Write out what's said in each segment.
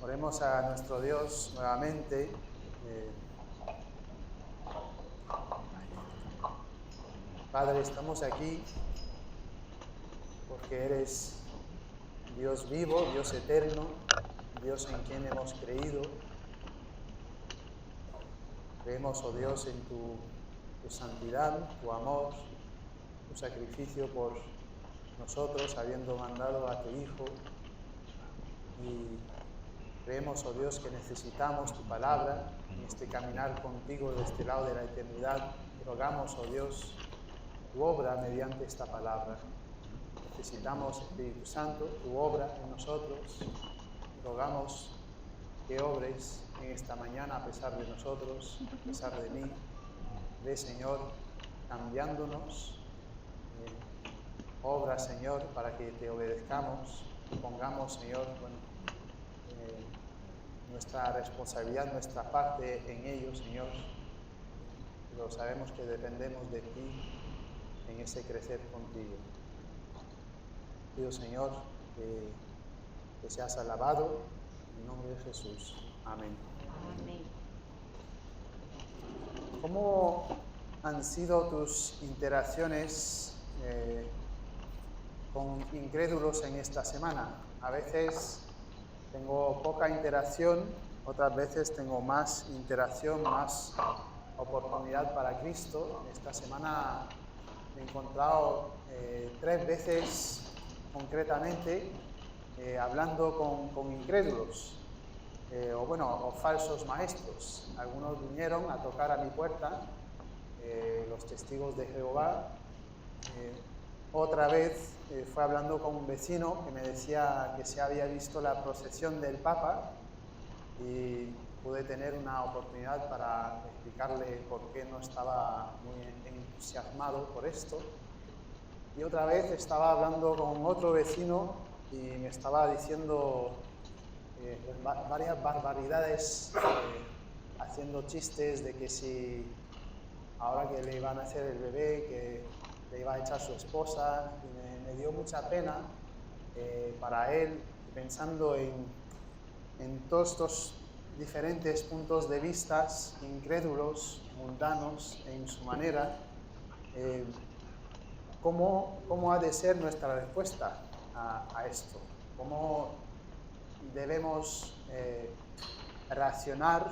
Oremos a nuestro Dios nuevamente. Padre, estamos aquí porque eres Dios vivo, Dios eterno, Dios en quien hemos creído. Creemos, oh Dios, en tu santidad, tu amor, tu sacrificio por nosotros, habiendo mandado a tu Hijo. Y creemos, oh Dios, que necesitamos tu palabra en este caminar contigo de este lado de la eternidad. Rogamos, oh Dios, tu obra mediante esta palabra. Necesitamos, Espíritu Santo, tu obra en nosotros. Rogamos que obres en esta mañana a pesar de nosotros, a pesar de mí. Ve, Señor, cambiándonos. Obra, Señor, para que te obedezcamos. Pongamos, Señor, nuestra responsabilidad, nuestra parte en ello, Señor. Pero sabemos que dependemos de ti en ese crecer contigo. Pido, Señor, que seas alabado en el nombre de Jesús. Amén. Amén. ¿Cómo han sido tus interacciones con incrédulos en esta semana? A veces tengo poca interacción, otras veces tengo más interacción, más oportunidad para Cristo. Esta semana me he encontrado 3 veces concretamente hablando con incrédulos o falsos maestros. Algunos vinieron a tocar a mi puerta, los testigos de Jehová. Otra vez fue hablando con un vecino que me decía que se había visto la procesión del Papa y pude tener una oportunidad para explicarle por qué no estaba muy entusiasmado por esto. Y otra vez estaba hablando con otro vecino y me estaba diciendo varias barbaridades, haciendo chistes de que si ahora que le iban a hacer el bebé, que le iba a echar su esposa, y me dio mucha pena para él, pensando en todos estos diferentes puntos de vista, incrédulos, mundanos en su manera. ¿Cómo ha de ser nuestra respuesta a esto? ¿Cómo debemos reaccionar?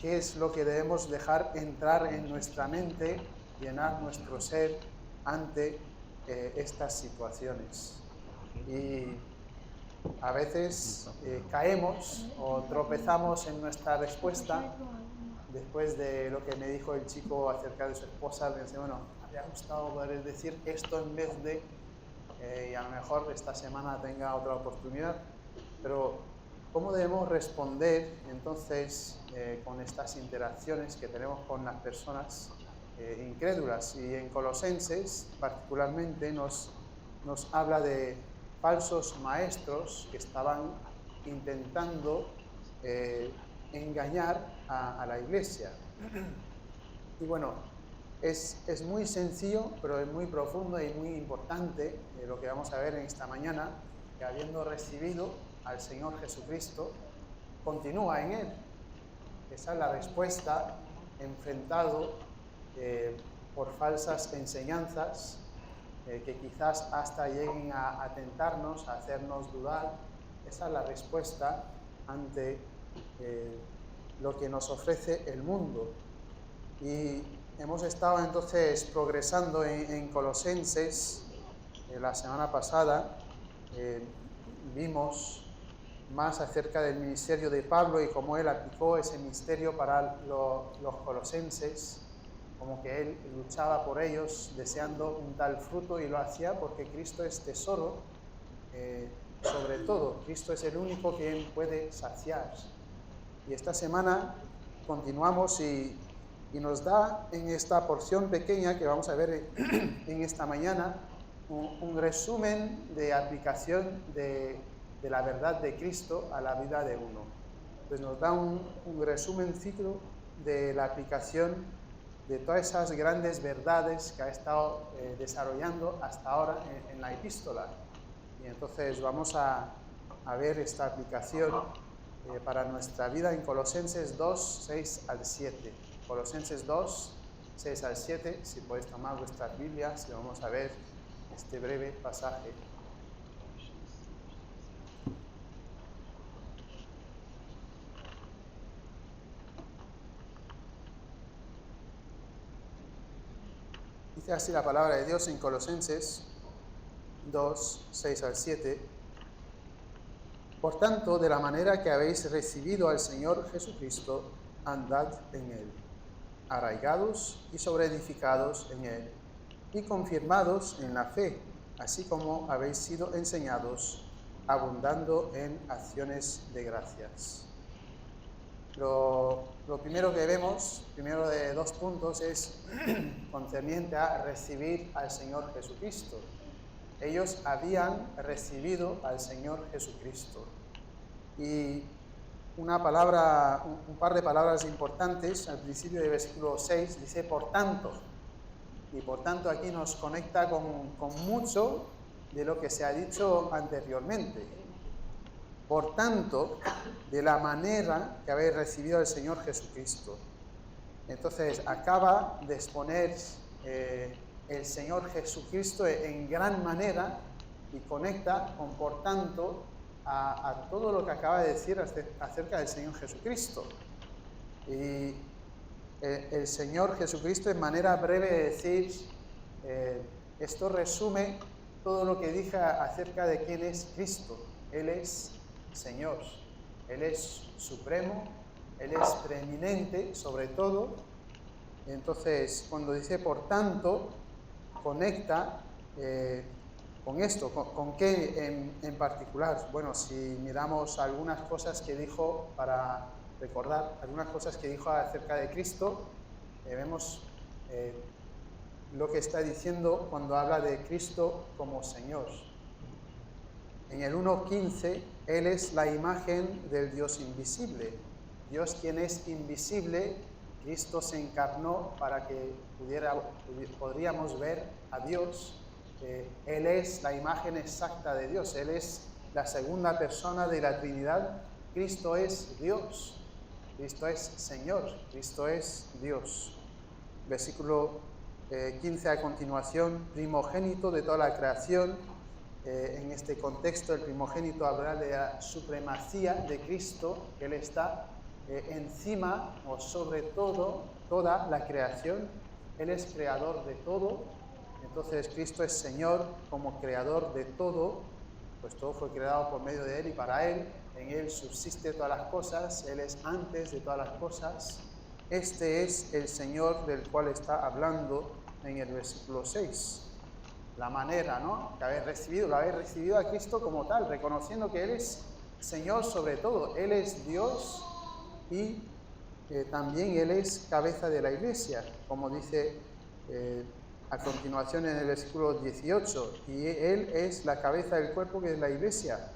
¿Qué es lo que debemos dejar entrar en nuestra mente, llenar nuestro ser ante estas situaciones? Y a veces caemos o tropezamos en nuestra respuesta. Después de lo que me dijo el chico acerca de su esposa, pensé, bueno, me habría gustado poder decir esto en vez de, y a lo mejor esta semana tenga otra oportunidad. Pero, ¿cómo debemos responder entonces con estas interacciones que tenemos con las personas incrédulas? Y en Colosenses, particularmente, nos habla de falsos maestros que estaban intentando engañar a la iglesia. Y bueno, es muy sencillo, pero es muy profundo y muy importante lo que vamos a ver en esta mañana, que habiendo recibido al Señor Jesucristo, continúa en Él. Esa es la respuesta enfrentado por falsas enseñanzas que quizás hasta lleguen a tentarnos, a hacernos dudar. Esa es la respuesta ante lo que nos ofrece el mundo. Y hemos estado entonces progresando en Colosenses. La semana pasada vimos más acerca del ministerio de Pablo y cómo él aplicó ese ministerio para los colosenses, como que él luchaba por ellos deseando un tal fruto, y lo hacía porque Cristo es tesoro. Sobre todo, Cristo es el único quien puede saciar. Y esta semana continuamos y nos da en esta porción pequeña que vamos a ver en esta mañana un resumen de aplicación de la verdad de Cristo a la vida de uno. Pues nos da un resumencito de la aplicación de todas esas grandes verdades que ha estado desarrollando hasta ahora en la epístola. Y entonces vamos a a ver esta aplicación para nuestra vida en Colosenses 2, 6 al 7. Colosenses 2, 6 al 7, si podéis tomar vuestras Biblias, vamos a ver este breve pasaje. Dice así la palabra de Dios en Colosenses 2, 6 al 7. Por tanto, de la manera que habéis recibido al Señor Jesucristo, andad en Él, arraigados y sobreedificados en Él, y confirmados en la fe, así como habéis sido enseñados, abundando en acciones de gracias. Lo primero que vemos, primero de 2 puntos, es concerniente a recibir al Señor Jesucristo. Ellos habían recibido al Señor Jesucristo. Y un par de palabras importantes, al principio del versículo 6, dice por tanto. Y por tanto aquí nos conecta con mucho de lo que se ha dicho anteriormente. Por tanto, de la manera que habéis recibido al Señor Jesucristo. Entonces, acaba de exponer el Señor Jesucristo en gran manera y conecta con, por tanto, a todo lo que acaba de decir acerca del Señor Jesucristo. Y el Señor Jesucristo, en manera breve de decir, esto resume todo lo que dije acerca de quién es Cristo. Él es Señor, Él es supremo, Él es preeminente sobre todo. Entonces, cuando dice por tanto, conecta con esto. ¿Con qué en particular? Bueno, si miramos algunas cosas que dijo, para recordar algunas cosas que dijo acerca de Cristo, vemos lo que está diciendo cuando habla de Cristo como Señor. En el 1.15, Él es la imagen del Dios invisible. Dios, quien es invisible, Cristo se encarnó para que podríamos ver a Dios. Él es la imagen exacta de Dios. Él es la segunda persona de la Trinidad. Cristo es Dios. Cristo es Señor. Cristo es Dios. Versículo 15 a continuación, primogénito de toda la creación. En este contexto, el primogénito habla de la supremacía de Cristo, que Él está encima o sobre todo, toda la creación. Él es creador de todo. Entonces, Cristo es Señor como creador de todo, pues todo fue creado por medio de Él y para Él. En Él subsiste todas las cosas, Él es antes de todas las cosas. Este es el Señor del cual está hablando en el versículo 6. La manera, ¿no?, que habéis recibido a Cristo como tal, reconociendo que Él es Señor sobre todo. Él es Dios y también Él es cabeza de la Iglesia, como dice a continuación en el versículo 18. Y Él es la cabeza del cuerpo, que es la Iglesia.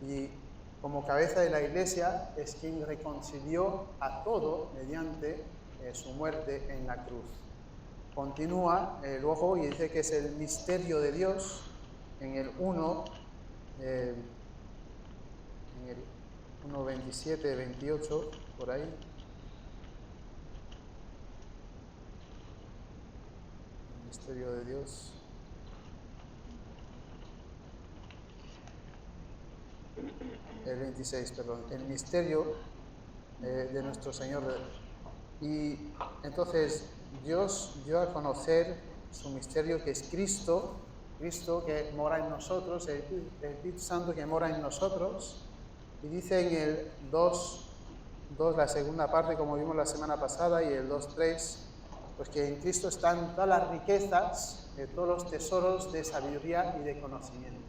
Y como cabeza de la Iglesia es quien reconcilió a todo mediante su muerte en la cruz. Continúa luego y dice que es el misterio de Dios en el 1:27, 28, por ahí. El misterio de Dios. El 26, perdón. El misterio de nuestro Señor. Y entonces Dios dio a conocer su misterio, que es Cristo que mora en nosotros, el Espíritu Santo que mora en nosotros. Y dice en el 2, la segunda parte, como vimos la semana pasada, y el 2:3, pues que en Cristo están todas las riquezas, todos los tesoros de sabiduría y de conocimiento.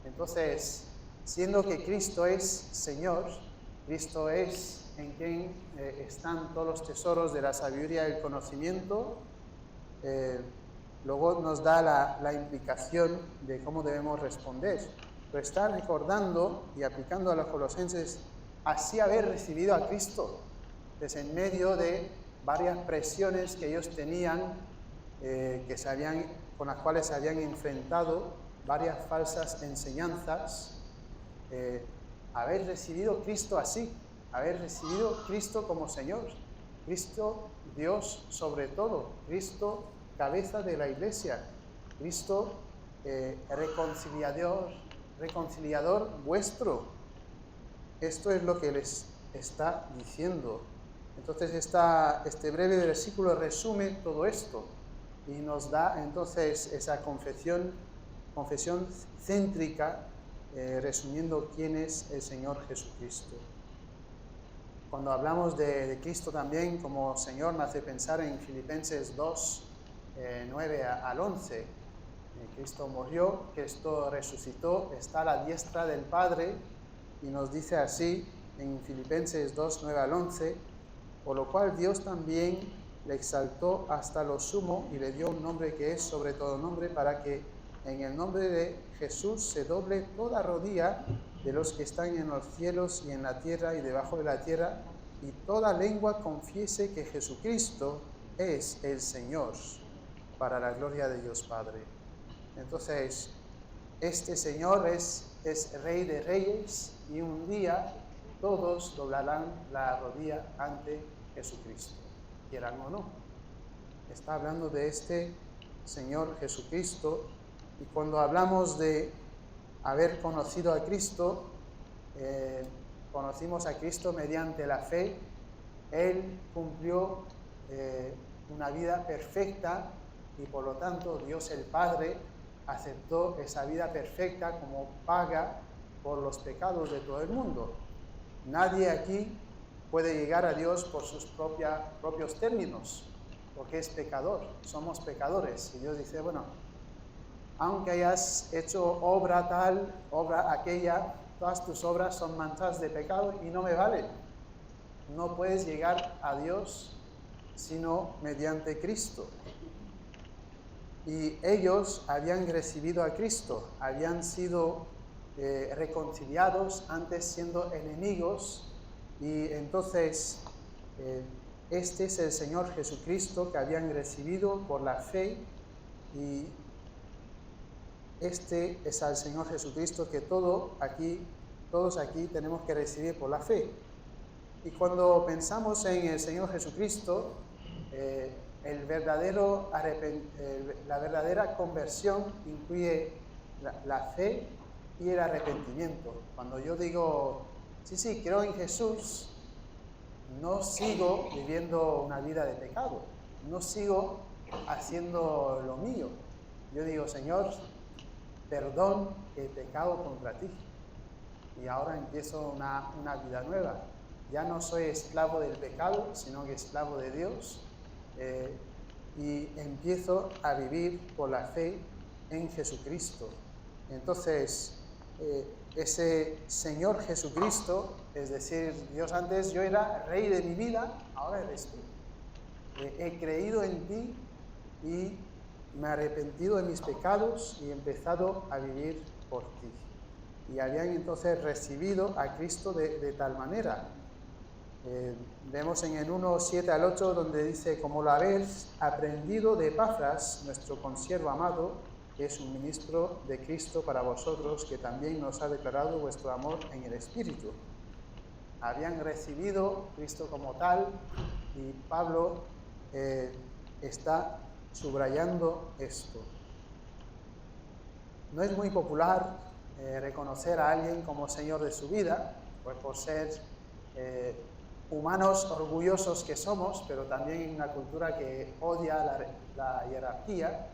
Entonces, siendo que Cristo es Señor, Cristo es en quien están todos los tesoros de la sabiduría y el conocimiento, luego nos da la implicación de cómo debemos responder. Pero está recordando y aplicando a los colosenses así haber recibido a Cristo, pues en medio de varias presiones que ellos tenían, con las cuales se habían enfrentado, varias falsas enseñanzas, haber recibido Cristo así, haber recibido Cristo como Señor, Cristo Dios sobre todo, Cristo cabeza de la Iglesia, Cristo reconciliador vuestro. Esto es lo que les está diciendo. Entonces este breve versículo resume todo esto y nos da entonces esa confesión céntrica, resumiendo quién es el Señor Jesucristo. Cuando hablamos de Cristo también como Señor, me hace pensar en Filipenses 2, 9 al 11. Cristo murió, Cristo resucitó, está a la diestra del Padre y nos dice así en Filipenses 2, 9 al 11, por lo cual Dios también le exaltó hasta lo sumo y le dio un nombre que es sobre todo nombre, para que en el nombre de Jesús se doble toda rodilla de los que están en los cielos y en la tierra y debajo de la tierra, y toda lengua confiese que Jesucristo es el Señor, para la gloria de Dios Padre. Entonces, este Señor es Rey de Reyes, y un día todos doblarán la rodilla ante Jesucristo, quieran o no. Está hablando de este Señor Jesucristo, y cuando hablamos de haber conocido a Cristo, conocimos a Cristo mediante la fe. Él cumplió una vida perfecta y por lo tanto Dios el Padre aceptó esa vida perfecta como paga por los pecados de todo el mundo. Nadie aquí puede llegar a Dios por sus propios términos, porque es pecador, somos pecadores. Y Dios dice, bueno, aunque hayas hecho obra tal, obra aquella, todas tus obras son manchadas de pecado y no me valen. No puedes llegar a Dios sino mediante Cristo. Y ellos habían recibido a Cristo, habían sido reconciliados antes siendo enemigos, y entonces este es el Señor Jesucristo que habían recibido por la fe, y este es el Señor Jesucristo que todos aquí tenemos que recibir por la fe. Y cuando pensamos en el Señor Jesucristo, la verdadera conversión incluye la fe y el arrepentimiento. Cuando yo digo, sí, creo en Jesús, no sigo viviendo una vida de pecado, no sigo haciendo lo mío. Yo digo, Señor, perdón, he pecado contra ti. Y ahora empiezo una vida nueva. Ya no soy esclavo del pecado, sino que esclavo de Dios. Y empiezo a vivir por la fe en Jesucristo. Entonces, ese Señor Jesucristo, es decir, Dios, antes yo era rey de mi vida, ahora eres tú. He creído en ti y me he arrepentido de mis pecados y he empezado a vivir por ti. Y habían entonces recibido a Cristo de tal manera. Vemos en el 1, 7 al 8, donde dice, como lo habéis aprendido de Epafras, nuestro consiervo amado, que es un ministro de Cristo para vosotros, que también nos ha declarado vuestro amor en el Espíritu. Habían recibido Cristo como tal, y Pablo está subrayando esto. No es muy popular reconocer a alguien como Señor de su vida, pues por ser humanos orgullosos que somos, pero también en una cultura que odia la jerarquía.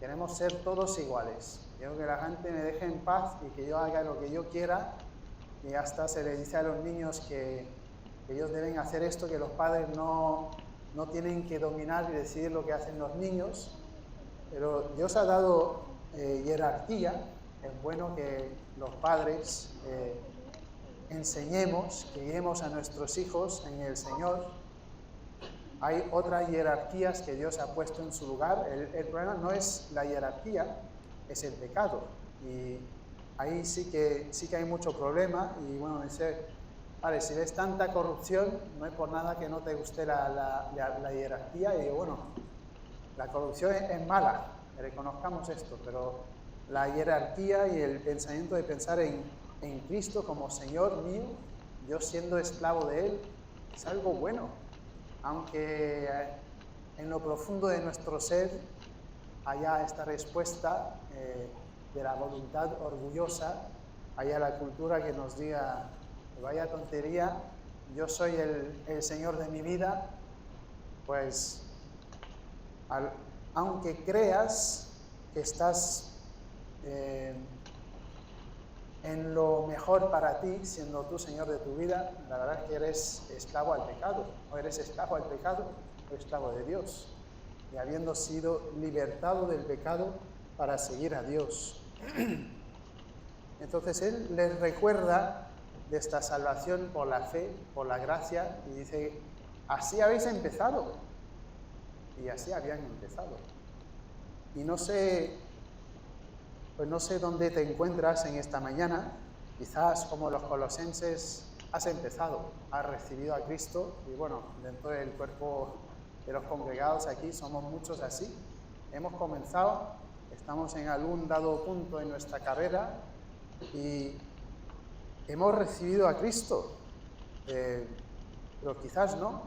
Queremos ser todos iguales. Quiero que la gente me deje en paz y que yo haga lo que yo quiera, y hasta se le dice a los niños que ellos deben hacer esto, que los padres no tienen que dominar y decidir lo que hacen los niños. Pero Dios ha dado jerarquía. Es bueno que los padres enseñemos, que guiemos a nuestros hijos en el Señor. Hay otras jerarquías que Dios ha puesto en su lugar. El problema no es la jerarquía, es el pecado. Y ahí sí que hay mucho problema. Y bueno, vale, si ves tanta corrupción, no es por nada que no te guste la jerarquía. Y bueno, la corrupción es mala, reconozcamos esto, pero la jerarquía y el pensamiento de pensar en Cristo como Señor mío, yo siendo esclavo de Él, es algo bueno. Aunque en lo profundo de nuestro ser haya esta respuesta de la voluntad orgullosa, haya la cultura que nos diga, vaya tontería, yo soy el Señor de mi vida, pues aunque creas que estás en lo mejor para ti, siendo tú Señor de tu vida, la verdad es que eres esclavo al pecado, o eres esclavo al pecado o esclavo de Dios, y habiendo sido libertado del pecado para seguir a Dios. Entonces Él les recuerda de esta salvación por la fe, por la gracia, y dice, así habéis empezado. Y así habían empezado. Y no sé dónde te encuentras en esta mañana, quizás como los colosenses has empezado, has recibido a Cristo, y bueno, dentro del cuerpo de los congregados aquí somos muchos así. Hemos comenzado, estamos en algún dado punto en nuestra carrera y hemos recibido a Cristo, pero quizás no,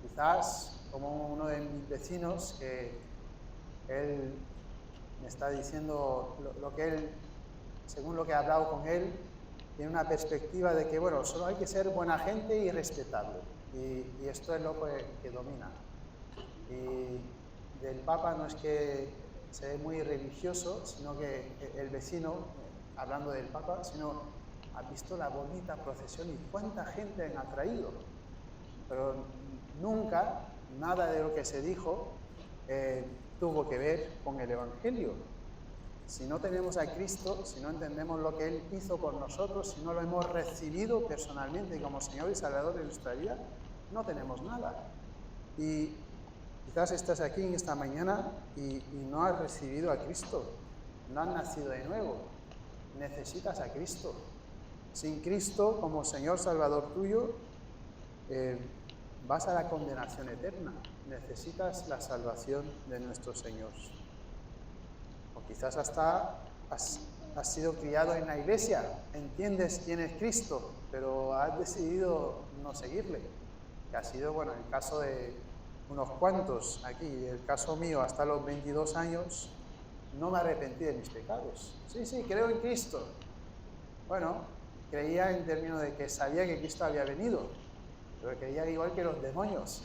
quizás como uno de mis vecinos que él me está diciendo lo que él, según lo que he hablado con él, tiene una perspectiva de que, bueno, solo hay que ser buena gente y respetable. Y esto es lo que domina. Y del Papa no es que sea muy religioso, sino que el vecino, hablando del Papa, sino ha visto la bonita procesión y cuánta gente han atraído. Pero nunca nada de lo que se dijo tuvo que ver con el Evangelio. Si no tenemos a Cristo, si no entendemos lo que Él hizo por nosotros, si no lo hemos recibido personalmente como Señor y Salvador de nuestra vida, no tenemos nada. Y quizás estás aquí en esta mañana y no has recibido a Cristo, no has nacido de nuevo, necesitas a Cristo. Sin Cristo como Señor Salvador tuyo, vas a la condenación eterna. Necesitas la salvación de nuestro Señor. O quizás hasta has sido criado en la iglesia, entiendes quién es Cristo, pero has decidido no seguirle. Que ha sido, bueno, el caso de unos cuantos aquí, el caso mío hasta los 22 años, no me arrepentí de mis pecados. Sí, creo en Cristo. Bueno, creía en términos de que sabía que Cristo había venido, pero creía igual que los demonios.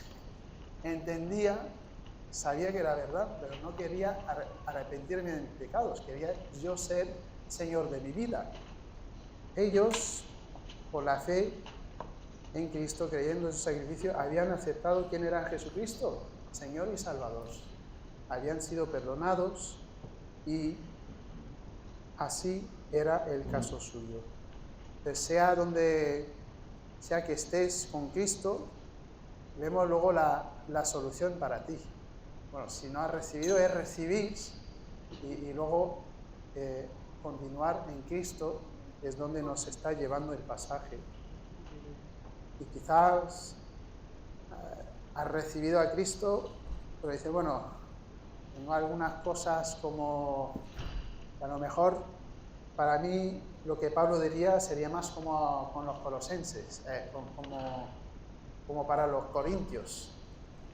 Entendía, sabía que era verdad, pero no quería arrepentirme de mis pecados, quería yo ser Señor de mi vida. Ellos, por la fe en Cristo, creyendo en su sacrificio, habían aceptado quién era Jesucristo, Señor y Salvador. Habían sido perdonados y así era el caso suyo. Entonces, sea que estés con Cristo, vemos luego la solución para ti. Bueno, si no has recibido, es recibir y luego continuar en Cristo es donde nos está llevando el pasaje. Y quizás has recibido a Cristo, pero dices, bueno, tengo algunas cosas como, a lo mejor para mí lo que Pablo diría sería más como con los colosenses, como para los corintios,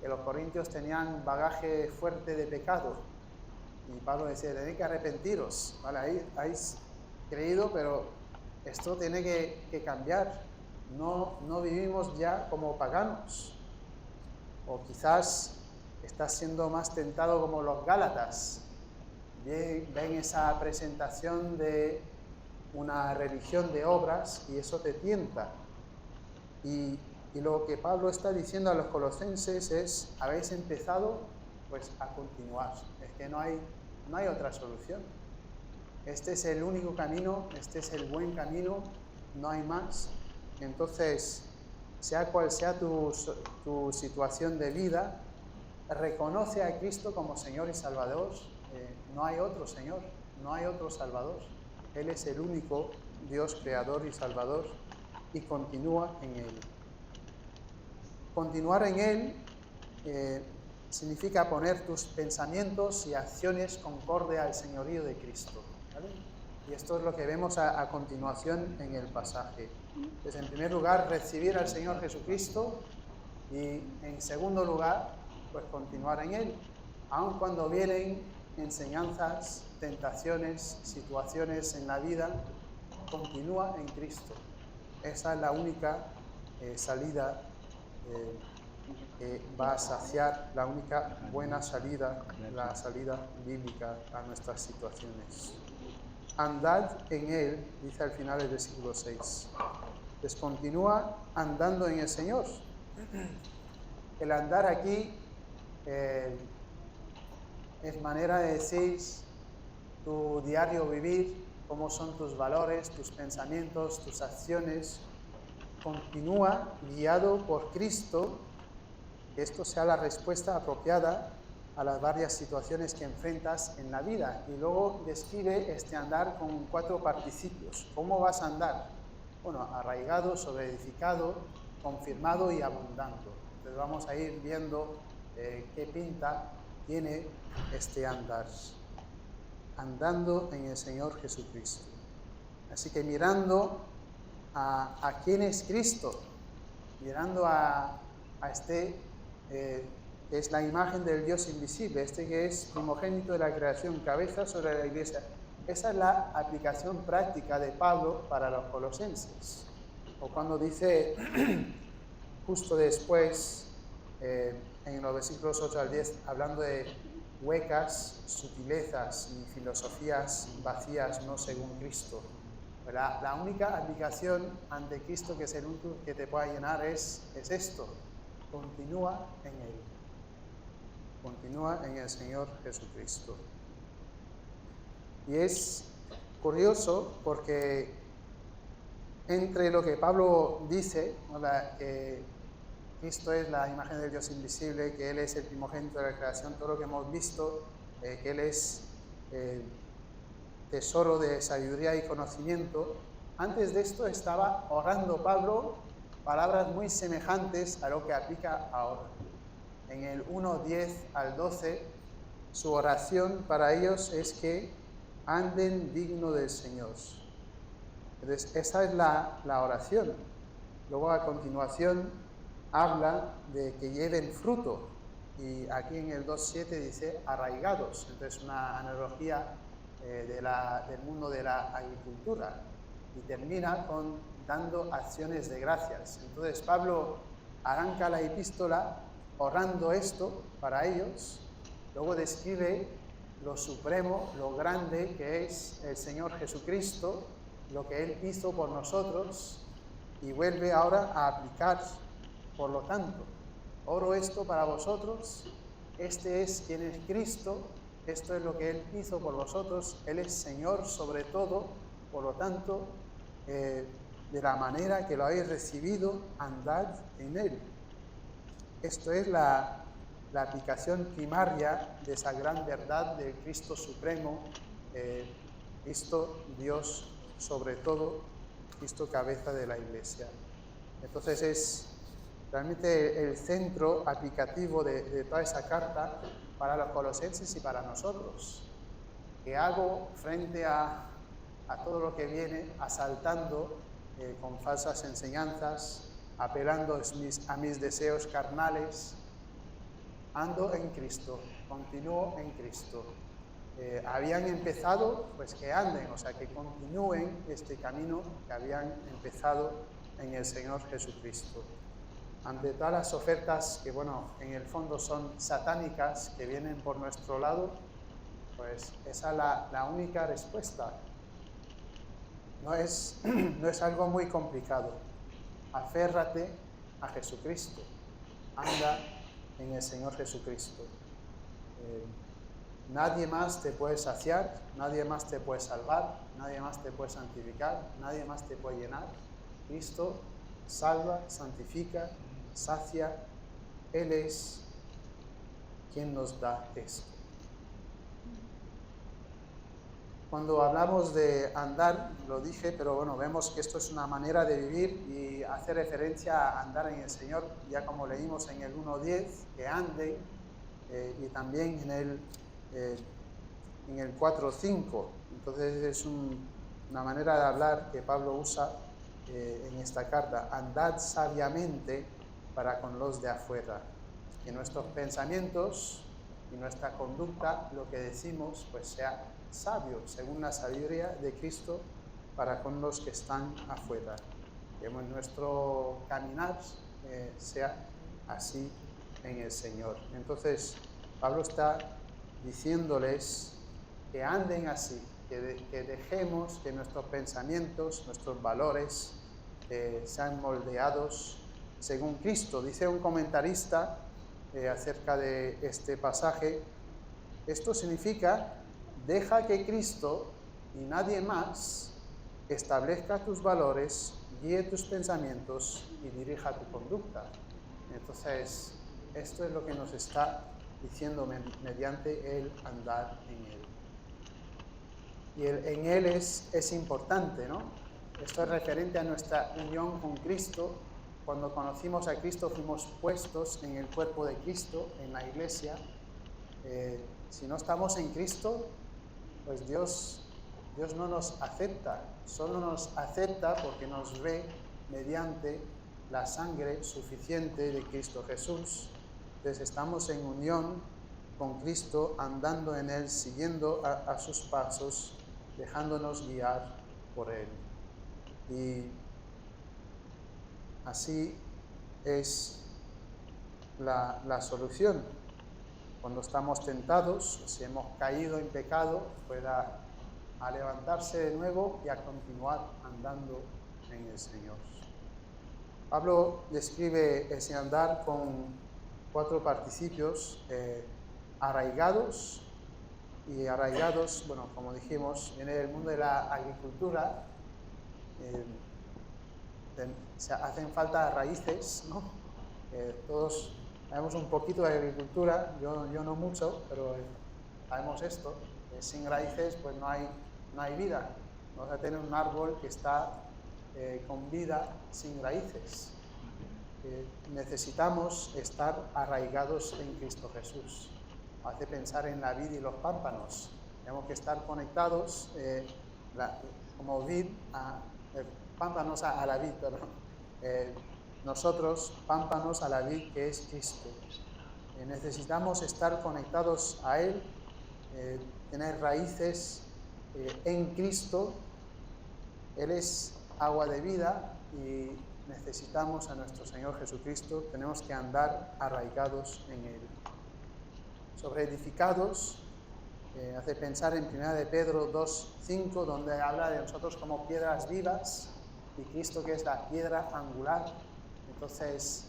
que los corintios tenían bagaje fuerte de pecado. Y Pablo decía, tenéis que arrepentiros, ¿vale? Ahí habéis creído, pero esto tiene que cambiar. No vivimos ya como paganos. O quizás estás siendo más tentado como los gálatas. Ven esa presentación de una religión de obras y eso te tienta. Y lo que Pablo está diciendo a los colosenses es, habéis empezado pues a continuar. Es que no hay otra solución. Este es el único camino, este es el buen camino, no hay más. Entonces, sea cual sea tu situación de vida, reconoce a Cristo como Señor y Salvador. No hay otro Señor, no hay otro Salvador. Él es el único Dios creador y Salvador y continúa en Él. Continuar en Él significa poner tus pensamientos y acciones concorde al señorío de Cristo, ¿vale? Y esto es lo que vemos a continuación en el pasaje. Pues en primer lugar, recibir al Señor Jesucristo y en segundo lugar, pues continuar en Él, aun cuando vienen enseñanzas, tentaciones, situaciones en la vida, continúa en Cristo. Esa es la única salida que va a saciar, la única buena salida, la salida bíblica a nuestras situaciones. Andad en Él, dice al final del versículo 6. Pues continúa andando en el Señor. El andar aquí es manera de decir tu diario vivir, cómo son tus valores, tus pensamientos, tus acciones. Continúa guiado por Cristo, que esto sea la respuesta apropiada a las varias situaciones que enfrentas en la vida. Y luego describe este andar con 4 participios. ¿Cómo vas a andar? Bueno, arraigado, sobreedificado, confirmado y abundando. Entonces vamos a ir viendo qué pinta tiene este andar. Andando en el Señor Jesucristo. Así que mirando a quién es Cristo, mirando a este que es la imagen del Dios invisible, este que es primogénito de la creación, cabeza sobre la iglesia. Esa es la aplicación práctica de Pablo para los colosenses. O cuando dice, justo después, en los versículos 8 al 10, hablando de huecas sutilezas y filosofías vacías no según Cristo. La única aplicación ante Cristo, que es el único que te pueda llenar, es esto. Continúa en Él. Continúa en el Señor Jesucristo. Y es curioso porque entre lo que Pablo dice, que Cristo es la imagen del Dios invisible, que Él es el primogénito de la creación, todo lo que hemos visto, que Él es tesoro de sabiduría y conocimiento, antes de esto estaba orando Pablo palabras muy semejantes a lo que aplica ahora. En el 1:10 al 12, su oración para ellos es que anden digno del Señor. Entonces, esa es la oración. Luego, a continuación, habla de que lleven fruto. Y aquí en el 2:7 dice arraigados. Entonces, una analogía del mundo de la agricultura. Y termina con dando acciones de gracias. Entonces, Pablo arranca la epístola orando esto para ellos. Luego describe lo supremo, lo grande que es el Señor Jesucristo, lo que Él hizo por nosotros, y vuelve ahora a aplicar. Por lo tanto, oro esto para vosotros, este es quien es Cristo, esto es lo que Él hizo por vosotros, Él es Señor sobre todo, por lo tanto, de la manera que lo habéis recibido, andad en Él. Esto es la aplicación primaria de esa gran verdad del Cristo supremo, Cristo Dios sobre todo, Cristo cabeza de la Iglesia. Entonces es realmente el centro aplicativo de toda esa carta para los colosenses y para nosotros. ¿Qué hago frente a todo lo que viene asaltando con falsas enseñanzas, apelando a mis deseos carnales? Ando en Cristo, continúo en Cristo. Habían empezado, pues que anden, o sea, que continúen este camino que habían empezado en el Señor Jesucristo. Ante todas las ofertas que, bueno, en el fondo son satánicas, que vienen por nuestro lado, pues esa es la única respuesta. No es algo muy complicado. Aférrate a Jesucristo. Anda en el Señor Jesucristo. Nadie más te puede saciar, nadie más te puede salvar, nadie más te puede santificar, nadie más te puede llenar. Cristo salva, santifica, sacia. Él es quien nos da esto. Cuando hablamos de andar, lo dije, pero bueno, vemos que esto es una manera de vivir y hace referencia a andar en el Señor, ya como leímos en el 1:10, que anden, y también en el 4:5. Entonces es una manera de hablar que Pablo usa en esta carta: andad sabiamente para con los de afuera, que nuestros pensamientos y nuestra conducta, lo que decimos, pues sea sabio, según la sabiduría de Cristo, para con los que están afuera. Que nuestro caminar sea así en el Señor. Entonces, Pablo está diciéndoles que anden así, que dejemos que nuestros pensamientos, nuestros valores sean moldeados según Cristo. Dice un comentarista acerca de este pasaje: esto significa, deja que Cristo y nadie más establezca tus valores, guíe tus pensamientos y dirija tu conducta. Entonces, esto es lo que nos está diciendo mediante el andar en Él. Y el en Él es importante, ¿no? Esto es referente a nuestra unión con Cristo. Cuando conocimos a Cristo fuimos puestos en el cuerpo de Cristo, en la iglesia. Si no estamos en Cristo, pues Dios no nos acepta. Solo nos acepta porque nos ve mediante la sangre suficiente de Cristo Jesús. Entonces estamos en unión con Cristo, andando en Él, siguiendo a sus pasos, dejándonos guiar por Él. Y así es la solución. Cuando estamos tentados, si hemos caído en pecado, pues a levantarse de nuevo y a continuar andando en el Señor. Pablo describe ese andar con 4 participios: arraigados. Y arraigados, bueno, como dijimos, viene del mundo de la agricultura. Hacen falta raíces, ¿no? Todos sabemos un poquito de agricultura, yo no mucho, pero sabemos esto: sin raíces pues no hay vida. Vamos a tener un árbol que está con vida sin raíces. Necesitamos estar arraigados en Cristo Jesús. Hace pensar en la vid y los pámpanos. Tenemos que estar conectados como vid pámpanos a la vid, perdón. Nosotros, pámpanos a la vid que es Cristo. Necesitamos estar conectados a Él, tener raíces en Cristo. Él es agua de vida y necesitamos a nuestro Señor Jesucristo. Tenemos que andar arraigados en Él. Sobre edificados, hace pensar en 1 de Pedro 2:5, donde habla de nosotros como piedras vivas y Cristo, que es la piedra angular. Entonces,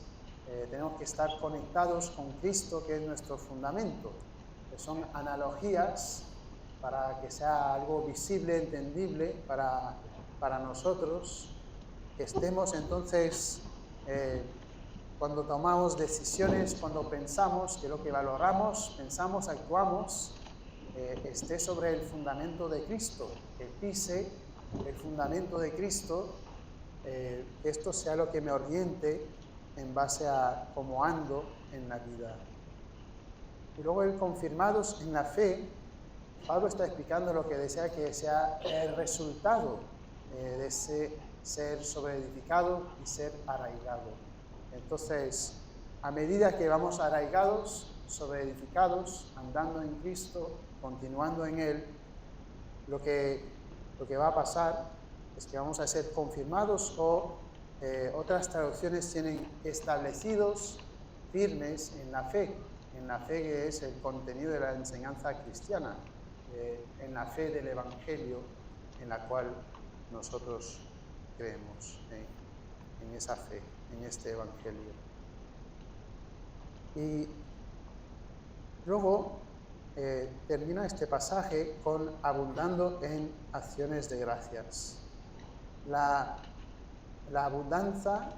tenemos que estar conectados con Cristo, que es nuestro fundamento. Son analogías para que sea algo visible, entendible para nosotros, que estemos entonces, cuando tomamos decisiones, cuando pensamos, que lo que valoramos, pensamos, actuamos, esté sobre el fundamento de Cristo, que pise el fundamento de Cristo, que esto sea lo que me oriente en base a cómo ando en la vida. Y luego el confirmados en la fe. Pablo está explicando lo que desea que sea el resultado de ese ser sobreedificado y ser arraigado. Entonces, a medida que vamos arraigados, sobreedificados, andando en Cristo, continuando en Él, lo que va a pasar es que vamos a ser confirmados, o otras traducciones tienen establecidos, firmes en la fe que es el contenido de la enseñanza cristiana, en la fe del Evangelio en la cual nosotros creemos, en esa fe, en este Evangelio. Y luego termina este pasaje con abundando en acciones de gracias. La abundancia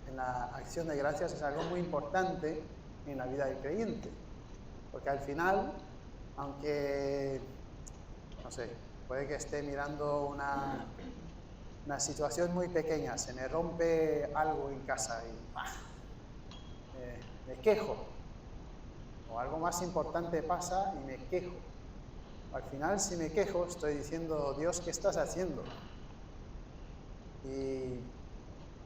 en la acción de gracias es algo muy importante en la vida del creyente, porque al final, aunque, no sé, puede que esté mirando una situación muy pequeña, se me rompe algo en casa y me quejo, o algo más importante pasa y me quejo. Al final, si me quejo, estoy diciendo, Dios, ¿qué estás haciendo? Y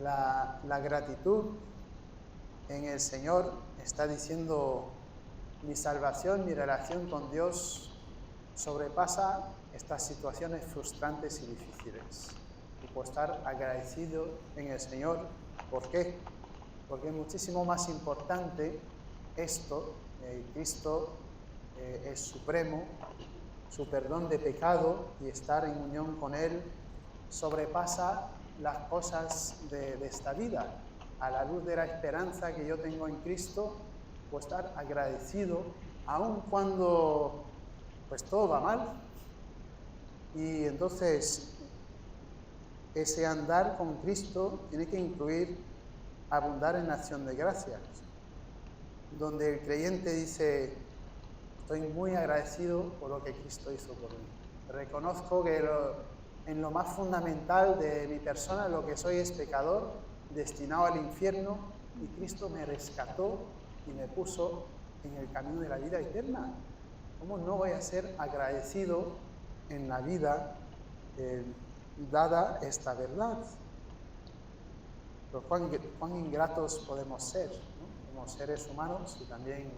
la gratitud en el Señor está diciendo, mi salvación, mi relación con Dios sobrepasa estas situaciones frustrantes y difíciles. Y puedo estar agradecido en el Señor. ¿Por qué? Porque es muchísimo más importante esto. Cristo es supremo, su perdón de pecado y estar en unión con Él sobrepasa las cosas de esta vida. A la luz de la esperanza que yo tengo en Cristo, puedo estar agradecido aun cuando pues todo va mal. Y entonces ese andar con Cristo tiene que incluir abundar en acción de gracias, donde el creyente dice, estoy muy agradecido por lo que Cristo hizo por mí. Reconozco que en lo más fundamental de mi persona, lo que soy es pecador, destinado al infierno, y Cristo me rescató y me puso en el camino de la vida eterna. ¿Cómo no voy a ser agradecido en la vida dada esta verdad? Pero cuán ingratos podemos ser, ¿no? Como seres humanos y también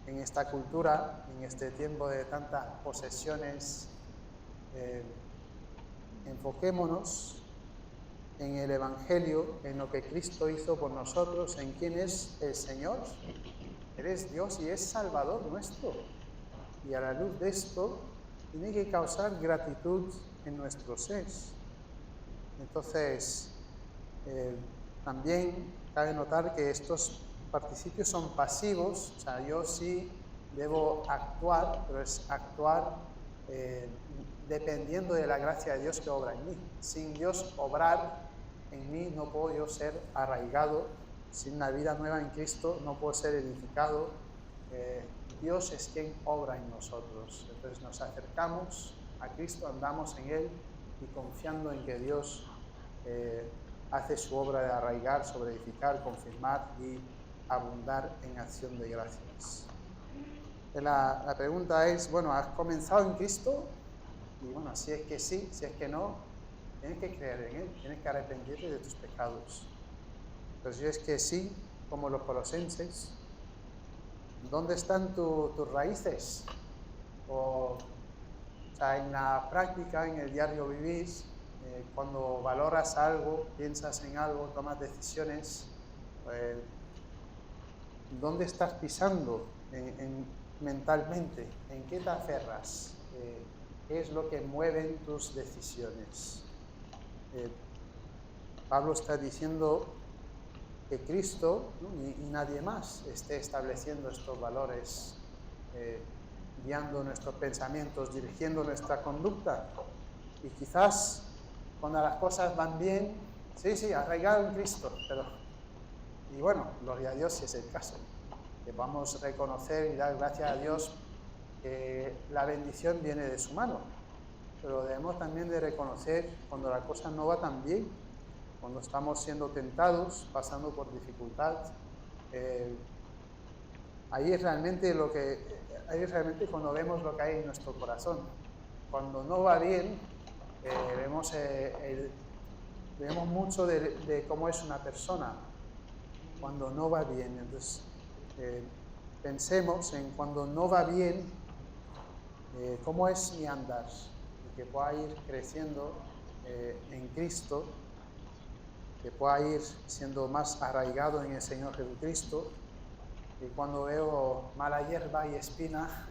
en esta cultura, en este tiempo de tantas posesiones. Enfoquémonos en el Evangelio, en lo que Cristo hizo por nosotros, en quién es el Señor. Él es Dios y es Salvador nuestro. Y a la luz de esto, tiene que causar gratitud en nuestro ser. Entonces, también cabe notar que estos participios son pasivos, o sea, yo sí debo actuar, pero es actuar dependiendo de la gracia de Dios que obra en mí. Sin Dios obrar en mí no puedo yo ser arraigado, sin una vida nueva en Cristo no puedo ser edificado. Dios es quien obra en nosotros. Entonces nos acercamos a Cristo, andamos en Él y confiando en que Dios hace su obra de arraigar, sobre edificar, confirmar y abundar en acción de gracias. La pregunta es, bueno, ¿has comenzado en Cristo? Y bueno, si es que sí, si es que no, tienes que creer en Él, tienes que arrepentirte de tus pecados. Pero si es que sí, como los colosenses, ¿dónde están tus raíces? O sea, en la práctica, en el diario vivir, cuando valoras algo, piensas en algo, tomas decisiones, ¿dónde estás pisando mentalmente? ¿En qué te aferras? ¿Qué es lo que mueve tus decisiones? Pablo está diciendo que Cristo, ¿no? y nadie más esté estableciendo estos valores, guiando nuestros pensamientos, dirigiendo nuestra conducta. Y quizás cuando las cosas van bien, sí, arraigado en Cristo, pero, y bueno, gloria a Dios si es el caso, que vamos a reconocer y dar gracias a Dios que la bendición viene de su mano, pero debemos también de reconocer cuando la cosa no va tan bien, cuando estamos siendo tentados, pasando por dificultad, ahí es realmente cuando vemos lo que hay en nuestro corazón. Cuando no va bien, vemos mucho de cómo es una persona cuando no va bien. Entonces, pensemos en cuando no va bien, cómo es mi andar, y que pueda ir creciendo en Cristo, que pueda ir siendo más arraigado en el Señor Jesucristo, y cuando veo mala hierba y espina,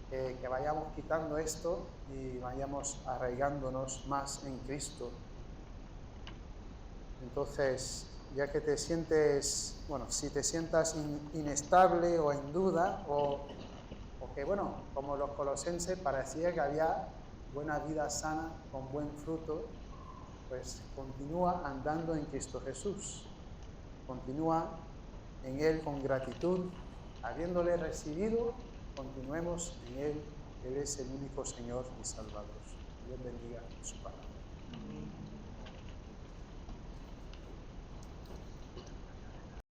que vayamos quitando esto y vayamos arraigándonos más en Cristo. Entonces, ya que te sientes, bueno, si te sientas inestable o en duda, o que, bueno, como los colosenses parecía que había buena vida sana, con buen fruto, pues continúa andando en Cristo Jesús. Continúa en Él con gratitud, habiéndole recibido, continuemos en Él. Él es el único Señor y Salvador. Dios bendiga su palabra.